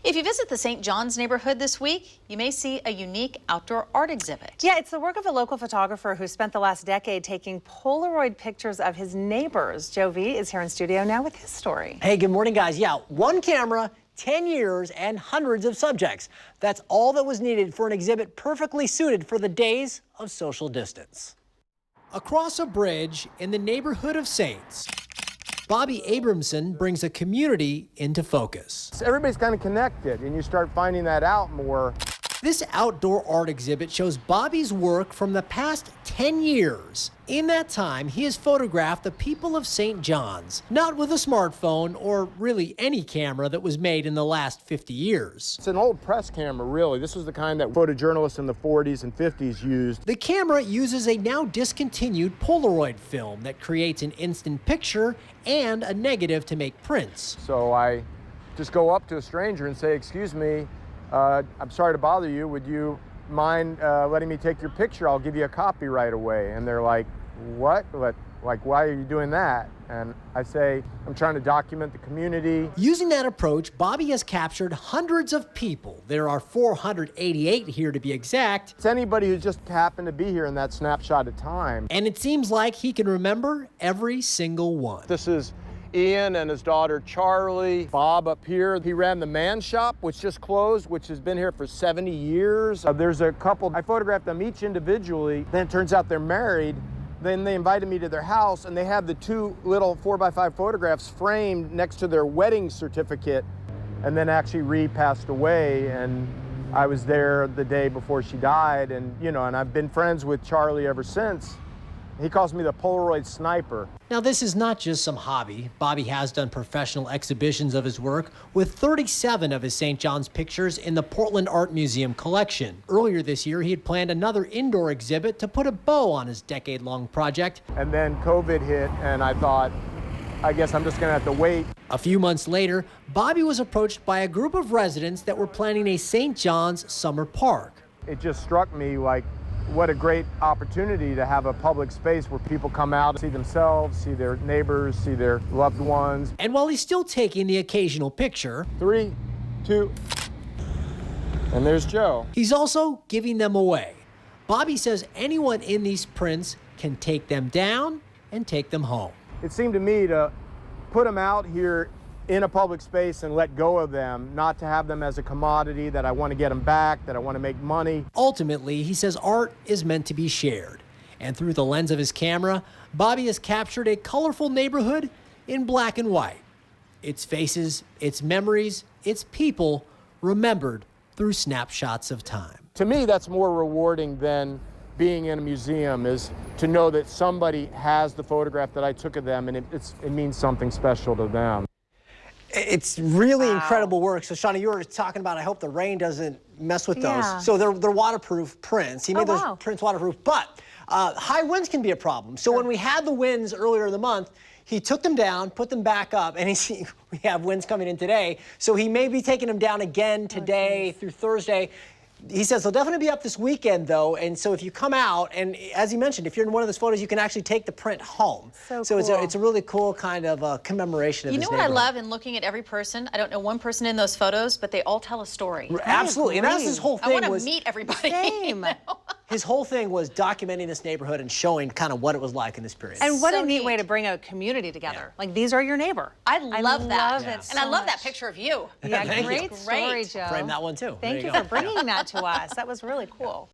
If you visit the St. John's neighborhood this week, you may see a unique outdoor art exhibit. Yeah, it's the work of a local photographer who spent the last decade taking Polaroid pictures of his neighbors. Joe V is here in studio now with his story. Hey, good morning, guys. Yeah, one camera, 10 years, and hundreds of subjects. That's all that was needed for an exhibit perfectly suited for the days of social distance. Across a bridge in the neighborhood of Saints, Bobby Abrahamson brings a community into focus. Everybody's kind of connected, and you start finding that out more. This outdoor art exhibit shows Bobby's work from the past 10 years. In that time, he has photographed the people of St. John's, not with a smartphone or really any camera that was made in the last 50 years. It's an old press camera, really. This was the kind that photojournalists in the 40s and 50s used. The camera uses a now discontinued Polaroid film that creates an instant picture and a negative to make prints. So I just go up to a stranger and say, "Excuse me, I'm sorry to bother you. Would you mind letting me take your picture? I'll give you a copy right away." And they're like, "What? Like, why are you doing that?" And I say, "I'm trying to document the community." Using that approach, Bobby has captured hundreds of people. There are 488 here to be exact. It's anybody who just happened to be here in that snapshot of time. And it seems like he can remember every single one. This is Ian and his daughter Charlie. Bob up here, he ran the man shop, which just closed, which has been here for 70 years. There's a couple, I photographed them each individually. Then it turns out they're married. Then they invited me to their house, and they have the two little 4x5 photographs framed next to their wedding certificate. And then actually Ree passed away, and I was there the day before she died. And and I've been friends with Charlie ever since. He calls me the Polaroid sniper. Now, this is not just some hobby. Bobby has done professional exhibitions of his work with 37 of his St. John's pictures in the Portland Art Museum collection. Earlier this year, he had planned another indoor exhibit to put a bow on his decade-long project. And then COVID hit, and I thought, I guess I'm just gonna have to wait. A few months later, Bobby was approached by a group of residents that were planning a St. John's summer park. It just struck me like, what a great opportunity to have a public space where people come out, see themselves, see their neighbors, see their loved ones. And while he's still taking the occasional picture, 3, 2, and there's Joe. He's also giving them away. Bobby says anyone in these prints can take them down and take them home. It seemed to me to put them out here in a public space and let go of them, not to have them as a commodity that I want to get them back, that I want to make money. Ultimately, he says art is meant to be shared. And through the lens of his camera, Bobby has captured a colorful neighborhood in black and white. Its faces, its memories, its people remembered through snapshots of time. To me, that's more rewarding than being in a museum, is to know that somebody has the photograph that I took of them, and it means something special to them. It's really incredible work. So, Shauna, you were talking about, I hope the rain doesn't mess with those. So they're waterproof prints. He made those prints waterproof, but high winds can be a problem. So when we had the winds earlier in the month, he took them down, put them back up, and we have winds coming in today. So he may be taking them down again today through Thursday. He says they'll definitely be up this weekend, though, and so if you come out, and as he mentioned, if you're in one of those photos, you can actually take the print home. So cool. It's a really cool kind of commemoration of You this know what I love in looking at every person? I don't know one person in those photos, but they all tell a story. Absolutely, and that's his whole thing. I want to meet everybody. Same. His whole thing was documenting this neighborhood and showing kind of what it was like in this period. And what a neat way to bring a community together. Like, these are your neighbor. I love that. It so and I love much. that picture of you. Yeah, Thank you. great story, Joe. Frame that one, too. Thank you for bringing that to us. That was really cool.